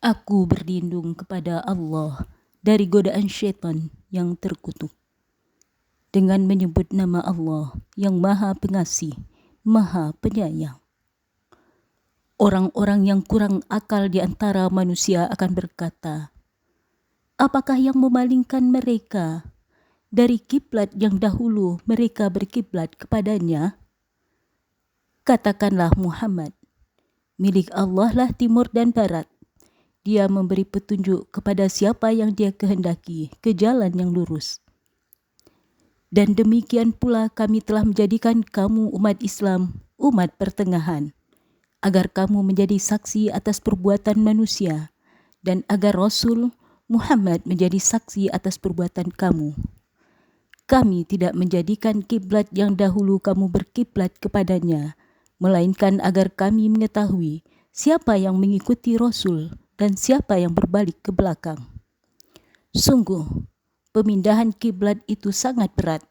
Aku berlindung kepada Allah dari godaan syaitan yang terkutuk. Dengan menyebut nama Allah yang Maha Pengasih, Maha Penyayang. Orang-orang yang kurang akal di antara manusia akan berkata, apakah yang memalingkan mereka dari kiblat yang dahulu mereka berkiblat kepadanya? Katakanlah Muhammad, milik Allah lah timur dan barat. Dia memberi petunjuk kepada siapa yang dia kehendaki ke jalan yang lurus. Dan demikian pula kami telah menjadikan kamu umat Islam, umat pertengahan, agar kamu menjadi saksi atas perbuatan manusia, dan agar Rasul Muhammad menjadi saksi atas perbuatan kamu. Kami tidak menjadikan kiblat yang dahulu kamu berkiblat kepadanya, melainkan agar kami mengetahui siapa yang mengikuti Rasul dan siapa yang berbalik ke belakang. Sungguh, pemindahan kiblat itu sangat berat,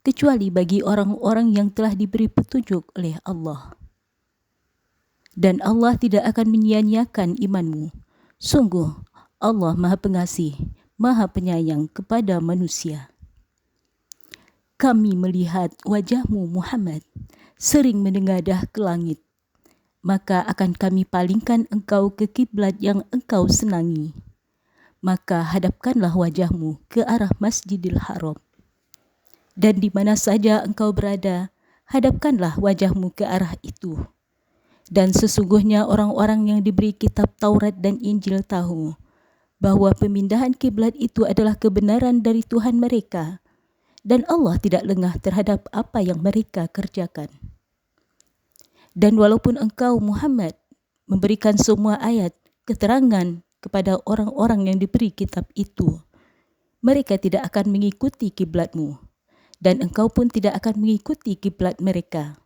kecuali bagi orang-orang yang telah diberi petunjuk oleh Allah. Dan Allah tidak akan menyia-nyiakan imanmu. Sungguh, Allah Maha Pengasih, Maha Penyayang kepada manusia. Kami melihat wajahmu Muhammad sering menengadah ke langit. Maka akan kami palingkan engkau ke kiblat yang engkau senangi. Maka hadapkanlah wajahmu ke arah Masjidil Haram. Dan di mana saja engkau berada, hadapkanlah wajahmu ke arah itu. Dan sesungguhnya orang-orang yang diberi kitab Taurat dan Injil tahu bahwa pemindahan kiblat itu adalah kebenaran dari Tuhan mereka, dan Allah tidak lengah terhadap apa yang mereka kerjakan. Dan walaupun engkau Muhammad memberikan semua ayat keterangan kepada orang-orang yang diberi kitab itu, mereka tidak akan mengikuti kiblatmu, dan engkau pun tidak akan mengikuti kiblat mereka.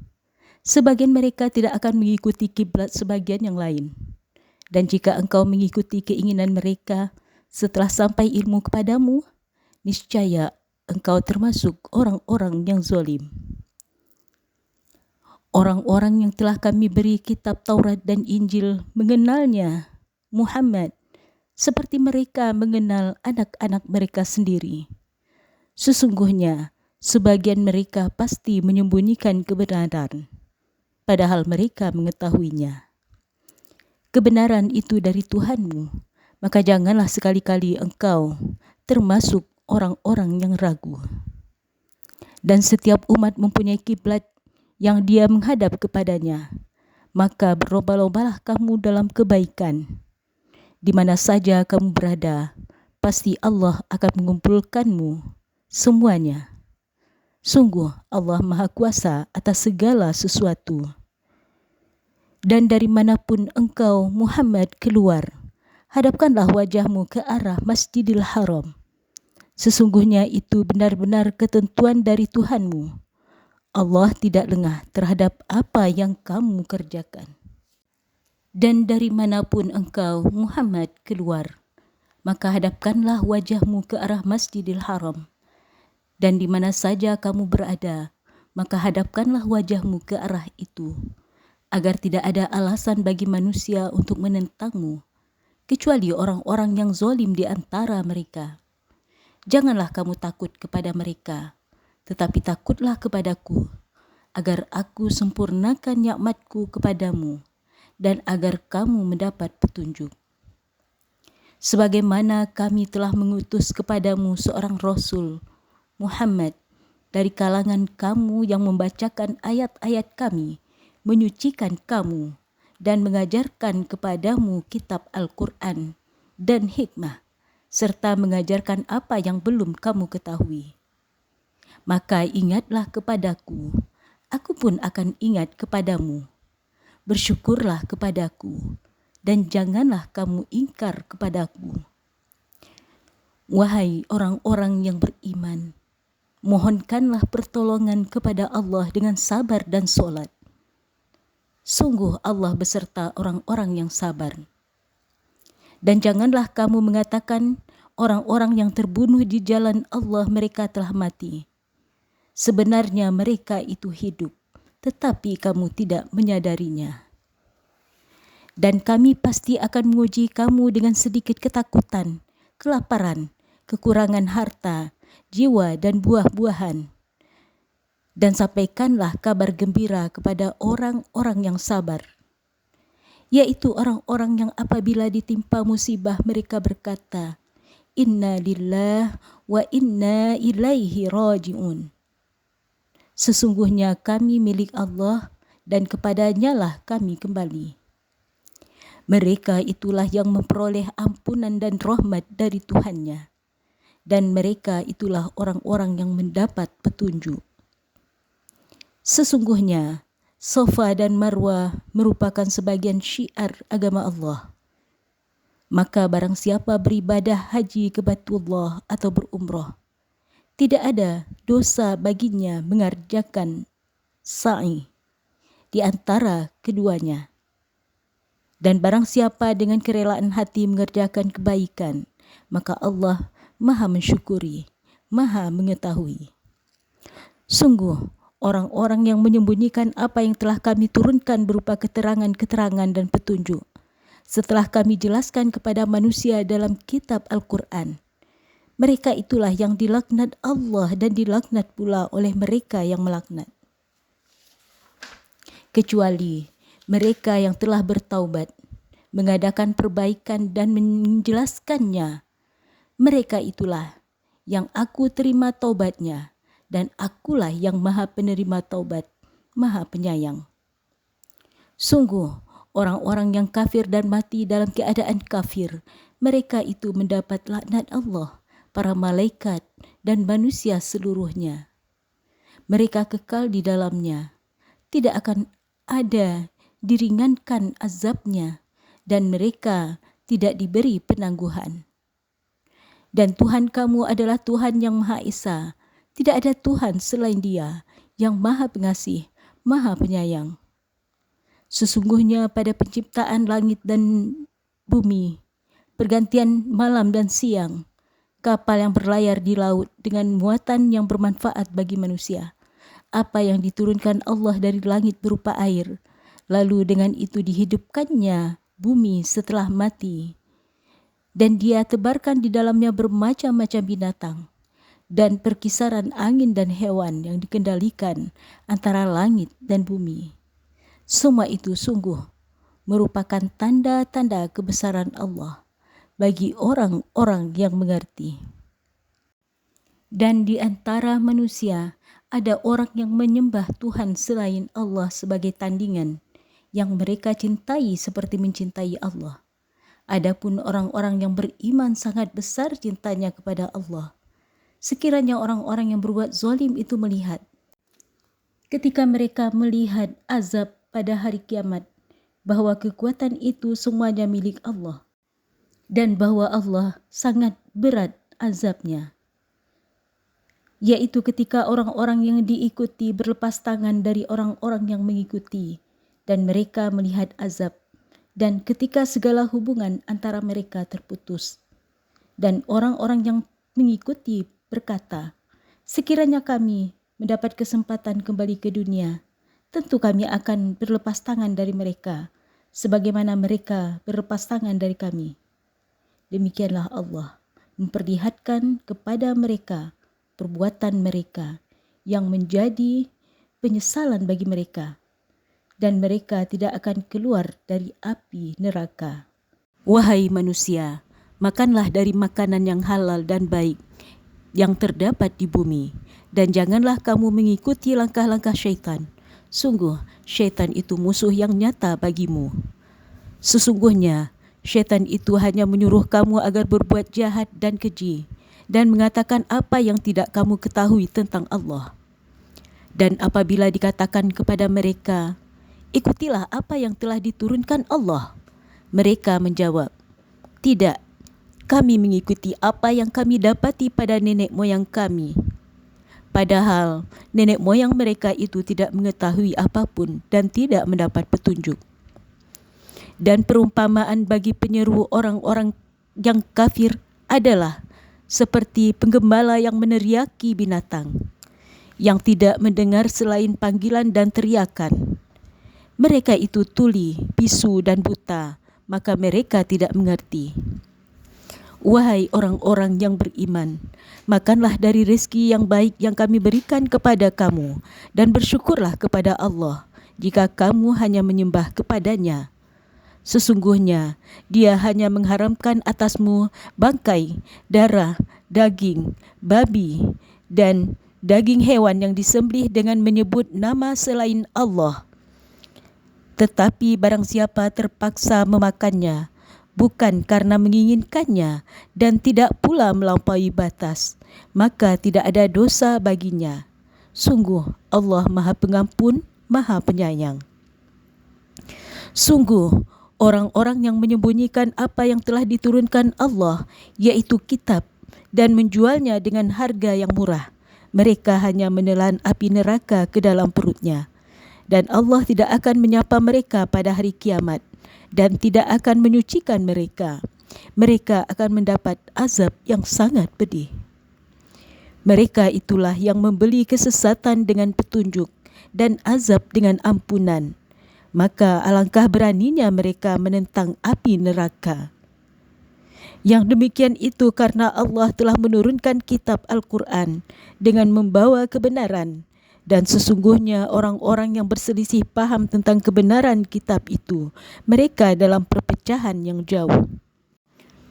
Sebagian mereka tidak akan mengikuti kiblat sebagian yang lain. Dan jika engkau mengikuti keinginan mereka setelah sampai ilmu kepadamu, niscaya engkau termasuk orang-orang yang zalim. Orang-orang yang telah kami beri kitab Taurat dan Injil mengenalnya Muhammad seperti mereka mengenal anak-anak mereka sendiri. Sesungguhnya sebagian mereka pasti menyembunyikan kebenaran, padahal mereka mengetahuinya. Kebenaran itu dari Tuhanmu, maka janganlah sekali-kali engkau termasuk orang-orang yang ragu. Dan setiap umat mempunyai kiblat yang dia menghadap kepadanya, maka berlomba-lombalah kamu dalam kebaikan. Di mana saja kamu berada, pasti Allah akan mengumpulkanmu semuanya. Sungguh Allah Maha Kuasa atas segala sesuatu. Dan dari manapun engkau Muhammad keluar, hadapkanlah wajahmu ke arah Masjidil Haram. Sesungguhnya itu benar-benar ketentuan dari Tuhanmu. Allah tidak lengah terhadap apa yang kamu kerjakan. Dan dari manapun engkau Muhammad keluar, maka hadapkanlah wajahmu ke arah Masjidil Haram. Dan di mana saja kamu berada, maka hadapkanlah wajahmu ke arah itu, agar tidak ada alasan bagi manusia untuk menentangmu, kecuali orang-orang yang zalim di antara mereka. Janganlah kamu takut kepada mereka, tetapi takutlah kepadaku, agar aku sempurnakan nikmatku kepadamu, dan agar kamu mendapat petunjuk. Sebagaimana kami telah mengutus kepadamu seorang Rasul, Muhammad, dari kalangan kamu yang membacakan ayat-ayat kami, menyucikan kamu, dan mengajarkan kepadamu kitab Al-Quran dan hikmah, serta mengajarkan apa yang belum kamu ketahui. Maka ingatlah kepadaku, aku pun akan ingat kepadamu. Bersyukurlah kepadaku, dan janganlah kamu ingkar kepadaku. Wahai orang-orang yang beriman, mohonkanlah pertolongan kepada Allah dengan sabar dan solat. Sungguh Allah beserta orang-orang yang sabar. Dan janganlah kamu mengatakan orang-orang yang terbunuh di jalan Allah mereka telah mati. Sebenarnya mereka itu hidup, tetapi kamu tidak menyadarinya. Dan kami pasti akan menguji kamu dengan sedikit ketakutan, kelaparan, kekurangan harta, jiwa dan buah-buahan. Dan sampaikanlah kabar gembira kepada orang-orang yang sabar, yaitu orang-orang yang apabila ditimpa musibah mereka berkata, Inna lillah wa inna ilaihi raji'un. Sesungguhnya kami milik Allah dan kepadanya lah kami kembali. Mereka itulah yang memperoleh ampunan dan rahmat dari Tuhannya. Dan mereka itulah orang-orang yang mendapat petunjuk. Sesungguhnya Safa dan Marwah merupakan sebagian syiar agama Allah. Maka barang siapa beribadah haji ke Baitullah atau berumrah, tidak ada dosa baginya mengerjakan sa'i di antara keduanya. Dan barang siapa dengan kerelaan hati mengerjakan kebaikan, maka Allah Maha mensyukuri, Maha mengetahui. Sungguh, orang-orang yang menyembunyikan apa yang telah kami turunkan berupa keterangan-keterangan dan petunjuk, setelah kami jelaskan kepada manusia dalam kitab Al-Quran, mereka itulah yang dilaknat Allah dan dilaknat pula oleh mereka yang melaknat. Kecuali mereka yang telah bertaubat, mengadakan perbaikan dan menjelaskannya, mereka itulah yang aku terima taubatnya, dan akulah yang Maha penerima taubat, Maha penyayang. Sungguh, orang-orang yang kafir dan mati dalam keadaan kafir, mereka itu mendapat laknat Allah, para malaikat, dan manusia seluruhnya. Mereka kekal di dalamnya, tidak akan ada diringankan azabnya, dan mereka tidak diberi penangguhan. Dan Tuhan kamu adalah Tuhan yang Maha Esa, tidak ada Tuhan selain Dia, yang Maha Pengasih, Maha Penyayang. Sesungguhnya pada penciptaan langit dan bumi, pergantian malam dan siang, kapal yang berlayar di laut dengan muatan yang bermanfaat bagi manusia, apa yang diturunkan Allah dari langit berupa air, lalu dengan itu dihidupkannya bumi setelah mati, dan Dia tebarkan di dalamnya bermacam-macam binatang, dan perkisaran angin dan hewan yang dikendalikan antara langit dan bumi. Semua itu sungguh merupakan tanda-tanda kebesaran Allah bagi orang-orang yang mengerti. Dan di antara manusia ada orang yang menyembah Tuhan selain Allah sebagai tandingan, yang mereka cintai seperti mencintai Allah. Adapun orang-orang yang beriman sangat besar cintanya kepada Allah. Sekiranya orang-orang yang berbuat zalim itu melihat, ketika mereka melihat azab pada hari kiamat, bahwa kekuatan itu semuanya milik Allah, dan bahwa Allah sangat berat azabnya, yaitu ketika orang-orang yang diikuti berlepas tangan dari orang-orang yang mengikuti, dan mereka melihat azab, dan ketika segala hubungan antara mereka terputus, dan orang-orang yang mengikuti berkata, sekiranya kami mendapat kesempatan kembali ke dunia, tentu kami akan berlepas tangan dari mereka, sebagaimana mereka berlepas tangan dari kami. Demikianlah Allah memperlihatkan kepada mereka perbuatan mereka yang menjadi penyesalan bagi mereka, dan mereka tidak akan keluar dari api neraka. Wahai manusia, makanlah dari makanan yang halal dan baik yang terdapat di bumi, dan janganlah kamu mengikuti langkah-langkah syaitan. Sungguh, syaitan itu musuh yang nyata bagimu. Sesungguhnya, syaitan itu hanya menyuruh kamu agar berbuat jahat dan keji, dan mengatakan apa yang tidak kamu ketahui tentang Allah. Dan apabila dikatakan kepada mereka, ikutilah apa yang telah diturunkan Allah, mereka menjawab, tidak, kami mengikuti apa yang kami dapati pada nenek moyang kami. Padahal nenek moyang mereka itu tidak mengetahui apapun dan tidak mendapat petunjuk. Dan perumpamaan bagi penyeru orang-orang yang kafir adalah seperti penggembala yang meneriaki binatang, yang tidak mendengar selain panggilan dan teriakan. Mereka itu tuli, bisu dan buta, maka mereka tidak mengerti. Wahai orang-orang yang beriman, makanlah dari rezeki yang baik yang kami berikan kepada kamu, dan bersyukurlah kepada Allah jika kamu hanya menyembah kepadanya. Sesungguhnya Dia hanya mengharamkan atasmu bangkai, darah, daging, babi, dan daging hewan yang disembelih dengan menyebut nama selain Allah. Tetapi barang siapa terpaksa memakannya, bukan karena menginginkannya dan tidak pula melampaui batas, maka tidak ada dosa baginya. Sungguh Allah Maha Pengampun, Maha Penyayang. Sungguh orang-orang yang menyembunyikan apa yang telah diturunkan Allah, yaitu kitab, dan menjualnya dengan harga yang murah, mereka hanya menelan api neraka ke dalam perutnya. Dan Allah tidak akan menyapa mereka pada hari kiamat dan tidak akan menyucikan mereka. Mereka akan mendapat azab yang sangat pedih. Mereka itulah yang membeli kesesatan dengan petunjuk dan azab dengan ampunan. Maka alangkah beraninya mereka menentang api neraka. Yang demikian itu karena Allah telah menurunkan kitab Al-Quran dengan membawa kebenaran. Dan sesungguhnya orang-orang yang berselisih paham tentang kebenaran kitab itu, mereka dalam perpecahan yang jauh.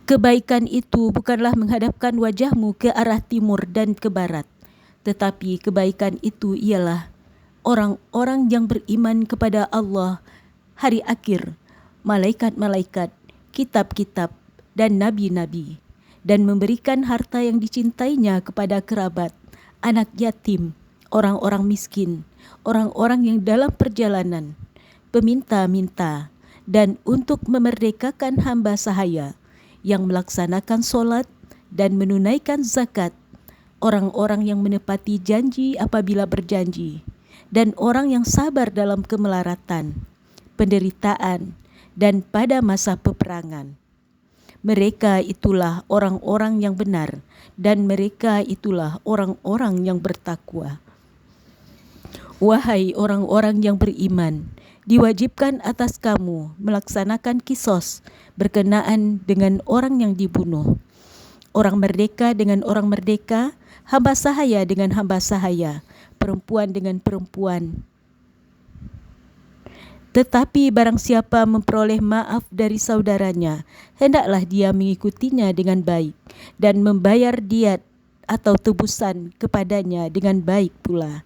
Kebaikan itu bukanlah menghadapkan wajahmu ke arah timur dan ke barat, tetapi kebaikan itu ialah orang-orang yang beriman kepada Allah, hari akhir, malaikat-malaikat, kitab-kitab, dan nabi-nabi, dan memberikan harta yang dicintainya kepada kerabat, anak yatim, orang-orang miskin, orang-orang yang dalam perjalanan, peminta-minta, dan untuk memerdekakan hamba sahaya yang melaksanakan solat dan menunaikan zakat, orang-orang yang menepati janji apabila berjanji, dan orang yang sabar dalam kemelaratan, penderitaan, dan pada masa peperangan. Mereka itulah orang-orang yang benar, dan mereka itulah orang-orang yang bertakwa. Wahai orang-orang yang beriman, diwajibkan atas kamu melaksanakan kisos berkenaan dengan orang yang dibunuh, orang merdeka dengan orang merdeka, hamba sahaya dengan hamba sahaya, perempuan dengan perempuan. Tetapi barang siapa memperoleh maaf dari saudaranya, hendaklah dia mengikutinya dengan baik dan membayar diat atau tebusan kepadanya dengan baik pula.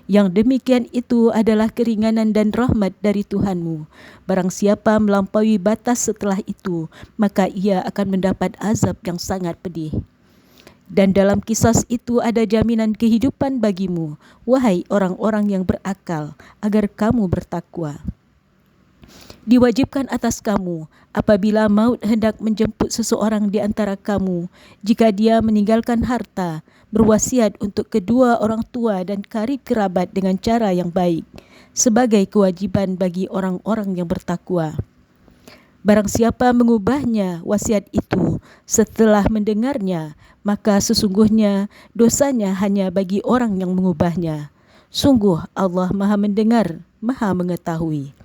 Yang demikian itu adalah keringanan dan rahmat dari Tuhanmu. Barang siapa melampaui batas setelah itu, maka ia akan mendapat azab yang sangat pedih. Dan dalam kisah itu ada jaminan kehidupan bagimu, wahai orang-orang yang berakal, agar kamu bertakwa. Diwajibkan atas kamu apabila maut hendak menjemput seseorang di antara kamu, jika dia meninggalkan harta, berwasiat untuk kedua orang tua dan karib kerabat dengan cara yang baik, sebagai kewajiban bagi orang-orang yang bertakwa. Barang siapa mengubahnya wasiat itu setelah mendengarnya, maka sesungguhnya dosanya hanya bagi orang yang mengubahnya. Sungguh Allah Maha Mendengar, Maha Mengetahui.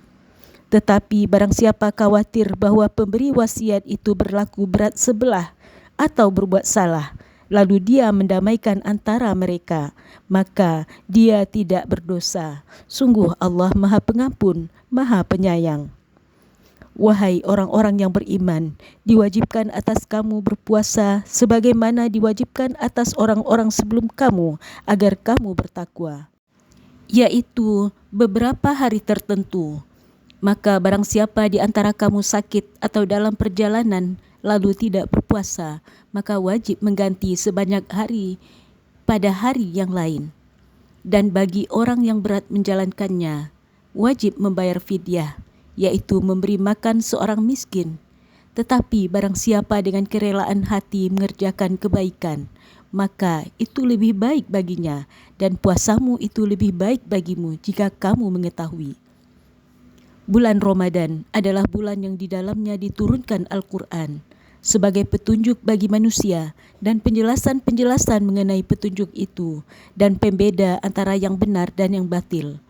Tetapi barang siapa khawatir bahwa pemberi wasiat itu berlaku berat sebelah atau berbuat salah, lalu dia mendamaikan antara mereka, maka dia tidak berdosa. Sungguh Allah Maha Pengampun, Maha Penyayang. Wahai orang-orang yang beriman, diwajibkan atas kamu berpuasa sebagaimana diwajibkan atas orang-orang sebelum kamu, agar kamu bertakwa, yaitu beberapa hari tertentu. Maka barang siapa di antara kamu sakit atau dalam perjalanan lalu tidak berpuasa, maka wajib mengganti sebanyak hari pada hari yang lain. Dan bagi orang yang berat menjalankannya, wajib membayar fidyah, yaitu memberi makan seorang miskin. Tetapi barang siapa dengan kerelaan hati mengerjakan kebaikan, maka itu lebih baik baginya, dan puasamu itu lebih baik bagimu jika kamu mengetahui. Bulan Ramadan adalah bulan yang di dalamnya diturunkan Al-Quran sebagai petunjuk bagi manusia dan penjelasan-penjelasan mengenai petunjuk itu dan pembeda antara yang benar dan yang batil.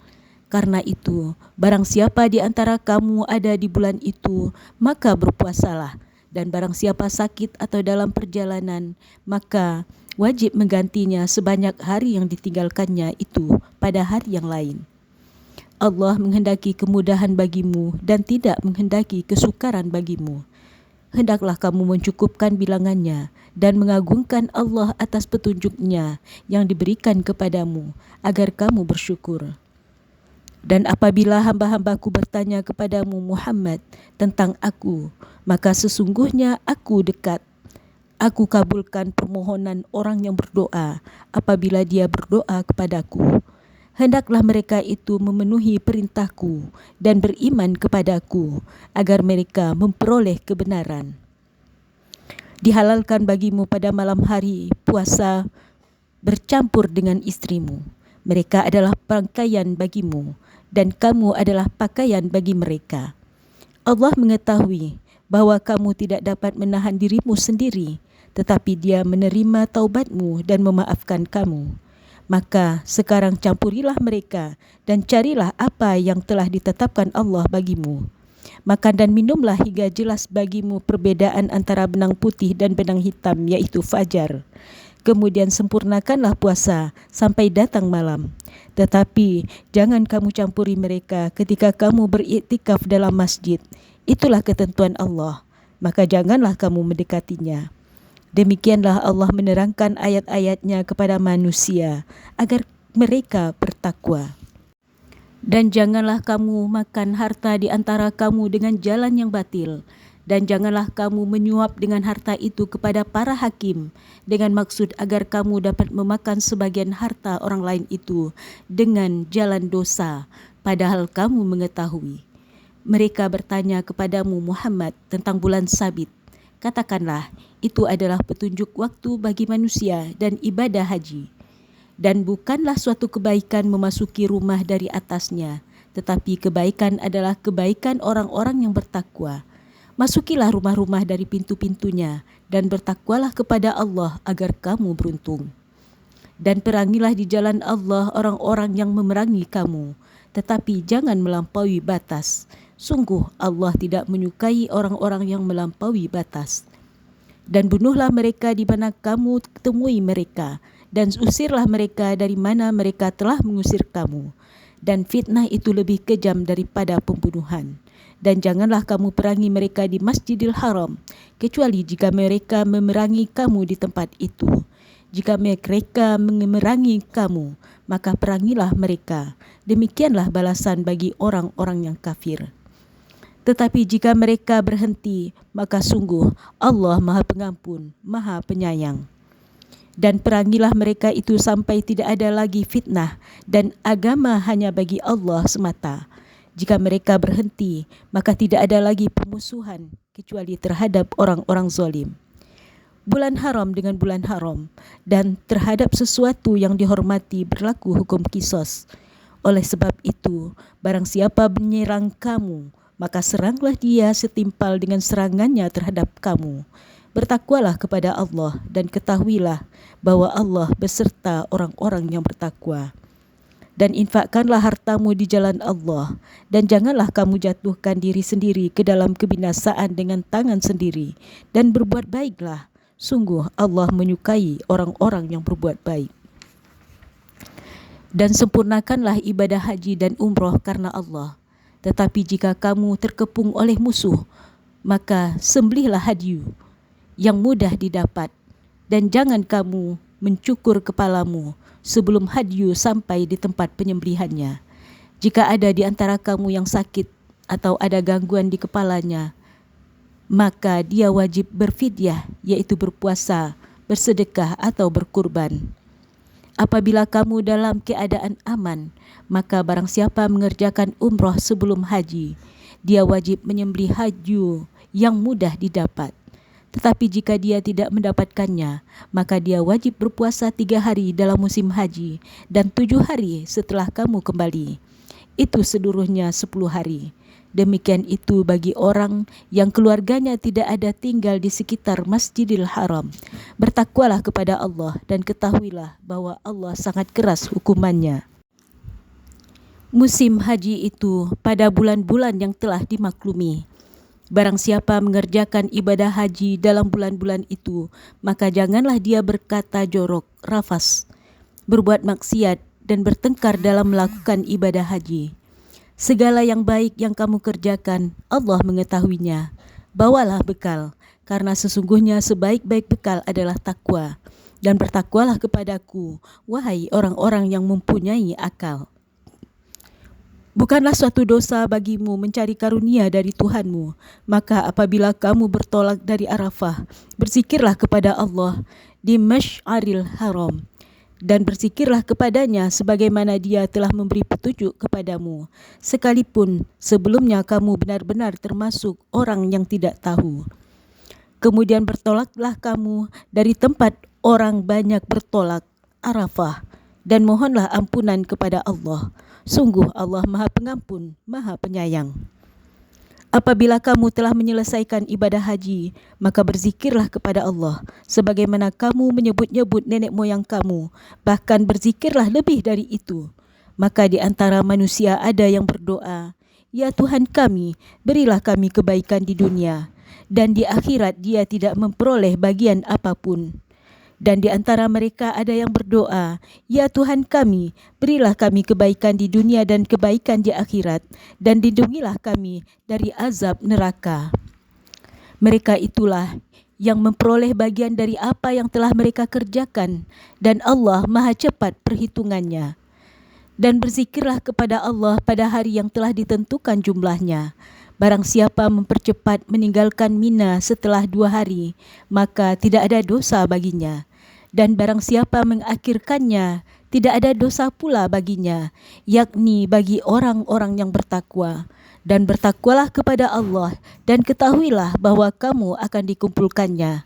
Karena itu, barang siapa di antara kamu ada di bulan itu, maka berpuasalah. Dan barang siapa sakit atau dalam perjalanan, maka wajib menggantinya sebanyak hari yang ditinggalkannya itu pada hari yang lain. Allah menghendaki kemudahan bagimu dan tidak menghendaki kesukaran bagimu. Hendaklah kamu mencukupkan bilangannya dan mengagungkan Allah atas petunjuknya yang diberikan kepadamu agar kamu bersyukur. Dan apabila hamba-hambaku bertanya kepadamu Muhammad tentang aku, maka sesungguhnya aku dekat. Aku kabulkan permohonan orang yang berdoa apabila dia berdoa kepadaku. Hendaklah mereka itu memenuhi perintahku dan beriman kepadaku agar mereka memperoleh kebenaran. Dihalalkan bagimu pada malam hari puasa bercampur dengan istrimu. Mereka adalah pakaian bagimu dan kamu adalah pakaian bagi mereka. Allah mengetahui bahwa kamu tidak dapat menahan dirimu sendiri, tetapi Dia menerima taubatmu dan memaafkan kamu. Maka sekarang campurilah mereka dan carilah apa yang telah ditetapkan Allah bagimu. Makan dan minumlah hingga jelas bagimu perbedaan antara benang putih dan benang hitam, yaitu fajar. Kemudian sempurnakanlah puasa sampai datang malam. Tetapi jangan kamu campuri mereka ketika kamu beriktikaf dalam masjid. Itulah ketentuan Allah. Maka janganlah kamu mendekatinya. Demikianlah Allah menerangkan ayat-ayatnya kepada manusia agar mereka bertakwa. Dan janganlah kamu makan harta di antara kamu dengan jalan yang batil. Dan janganlah kamu menyuap dengan harta itu kepada para hakim dengan maksud agar kamu dapat memakan sebagian harta orang lain itu dengan jalan dosa, padahal kamu mengetahui. Mereka bertanya kepadamu Muhammad tentang bulan sabit. Katakanlah, itu adalah petunjuk waktu bagi manusia dan ibadah haji. Dan bukanlah suatu kebaikan memasuki rumah dari atasnya, tetapi kebaikan adalah kebaikan orang-orang yang bertakwa. Masukilah rumah-rumah dari pintu-pintunya dan bertakwalah kepada Allah agar kamu beruntung. Dan perangilah di jalan Allah orang-orang yang memerangi kamu, tetapi jangan melampaui batas. Sungguh Allah tidak menyukai orang-orang yang melampaui batas. Dan bunuhlah mereka di mana kamu temui mereka, dan usirlah mereka dari mana mereka telah mengusir kamu. Dan fitnah itu lebih kejam daripada pembunuhan. Dan janganlah kamu perangi mereka di Masjidil Haram, kecuali jika mereka memerangi kamu di tempat itu. Jika mereka memerangi kamu, maka perangilah mereka. Demikianlah balasan bagi orang-orang yang kafir. Tetapi jika mereka berhenti, maka sungguh Allah Maha Pengampun, Maha Penyayang. Dan perangilah mereka itu sampai tidak ada lagi fitnah dan agama hanya bagi Allah semata. Jika mereka berhenti, maka tidak ada lagi pemusuhan kecuali terhadap orang-orang zalim. Bulan haram dengan bulan haram, dan terhadap sesuatu yang dihormati berlaku hukum qisas. Oleh sebab itu, barang siapa menyerang kamu, maka seranglah dia setimpal dengan serangannya terhadap kamu. Bertakwalah kepada Allah dan ketahuilah bahwa Allah beserta orang-orang yang bertakwa. Dan infakkanlah hartamu di jalan Allah, dan janganlah kamu jatuhkan diri sendiri ke dalam kebinasaan dengan tangan sendiri, dan berbuat baiklah. Sungguh Allah menyukai orang-orang yang berbuat baik. Dan sempurnakanlah ibadah haji dan umroh karena Allah. Tetapi jika kamu terkepung oleh musuh, maka sembelihlah hadyu yang mudah didapat, dan jangan kamu mencukur kepalamu sebelum hadyu sampai di tempat penyembelihannya. Jika ada di antara kamu yang sakit atau ada gangguan di kepalanya, maka dia wajib berfidyah, yaitu berpuasa, bersedekah atau berkurban. Apabila kamu dalam keadaan aman, maka barang siapa mengerjakan umroh sebelum haji, dia wajib menyembelih hadyu yang mudah didapat. Tetapi jika dia tidak mendapatkannya, maka dia wajib berpuasa 3 hari dalam musim haji dan 7 hari setelah kamu kembali. Itu seluruhnya 10 hari. Demikian itu bagi orang yang keluarganya tidak ada tinggal di sekitar Masjidil Haram. Bertakwalah kepada Allah dan ketahuilah bahwa Allah sangat keras hukumannya. Musim haji itu pada bulan-bulan yang telah dimaklumi. Barang siapa mengerjakan ibadah haji dalam bulan-bulan itu, maka janganlah dia berkata jorok, rafas, berbuat maksiat dan bertengkar dalam melakukan ibadah haji. Segala yang baik yang kamu kerjakan, Allah mengetahuinya. Bawalah bekal, karena sesungguhnya sebaik-baik bekal adalah takwa. Dan bertakwalah kepadaku, wahai orang-orang yang mempunyai akal. Bukanlah suatu dosa bagimu mencari karunia dari Tuhanmu. Maka apabila kamu bertolak dari Arafah, berzikirlah kepada Allah di Masy'aril Haram. Dan berzikirlah kepadanya sebagaimana dia telah memberi petunjuk kepadamu. Sekalipun sebelumnya kamu benar-benar termasuk orang yang tidak tahu. Kemudian bertolaklah kamu dari tempat orang banyak bertolak, Arafah. Dan mohonlah ampunan kepada Allah. Sungguh Allah Maha Pengampun, Maha Penyayang. Apabila kamu telah menyelesaikan ibadah haji, maka berzikirlah kepada Allah, sebagaimana kamu menyebut-nyebut nenek moyang kamu, bahkan berzikirlah lebih dari itu. Maka di antara manusia ada yang berdoa, "Ya Tuhan kami, berilah kami kebaikan di dunia." Dan di akhirat dia tidak memperoleh bagian apapun. Dan di antara mereka ada yang berdoa, "Ya Tuhan kami, berilah kami kebaikan di dunia dan kebaikan di akhirat, dan lindungilah kami dari azab neraka." Mereka itulah yang memperoleh bagian dari apa yang telah mereka kerjakan, dan Allah Maha cepat perhitungannya. Dan berzikirlah kepada Allah pada hari yang telah ditentukan jumlahnya. Barang siapa mempercepat meninggalkan Mina setelah 2 hari, maka tidak ada dosa baginya. Dan barang siapa mengakhirkannya, tidak ada dosa pula baginya, yakni bagi orang-orang yang bertakwa. Dan bertakwalah kepada Allah, dan ketahuilah bahwa kamu akan dikumpulkannya.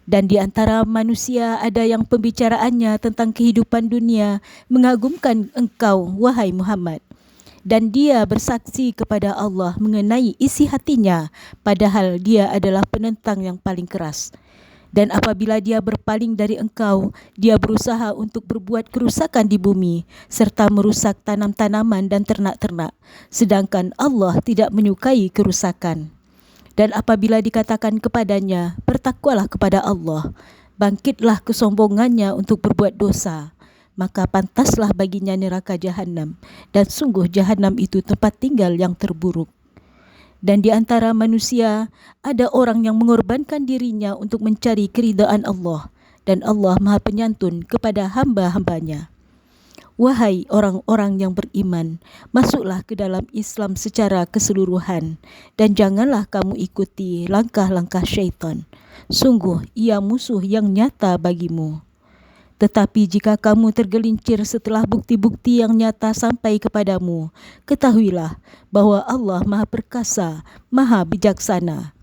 Dan di antara manusia ada yang pembicaraannya tentang kehidupan dunia mengagumkan engkau, wahai Muhammad. Dan dia bersaksi kepada Allah mengenai isi hatinya, padahal dia adalah penentang yang paling keras. Dan apabila dia berpaling dari engkau, dia berusaha untuk berbuat kerusakan di bumi, serta merusak tanam-tanaman dan ternak-ternak, sedangkan Allah tidak menyukai kerusakan. Dan apabila dikatakan kepadanya, bertakwalah kepada Allah, bangkitlah kesombongannya untuk berbuat dosa, maka pantaslah baginya neraka jahanam, dan sungguh jahanam itu tempat tinggal yang terburuk. Dan di antara manusia ada orang yang mengorbankan dirinya untuk mencari keridaan Allah, dan Allah Maha Penyantun kepada hamba-hambanya. Wahai orang-orang yang beriman, masuklah ke dalam Islam secara keseluruhan, dan janganlah kamu ikuti langkah-langkah syaitan. Sungguh ia musuh yang nyata bagimu. Tetapi jika kamu tergelincir setelah bukti-bukti yang nyata sampai kepadamu, ketahuilah bahwa Allah Maha Perkasa, Maha Bijaksana.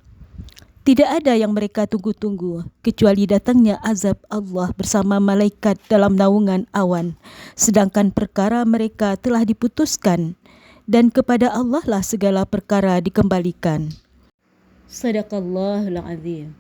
Tidak ada yang mereka tunggu-tunggu kecuali datangnya azab Allah bersama malaikat dalam naungan awan, sedangkan perkara mereka telah diputuskan, dan kepada Allah lah segala perkara dikembalikan. Sadaqallahul Azim.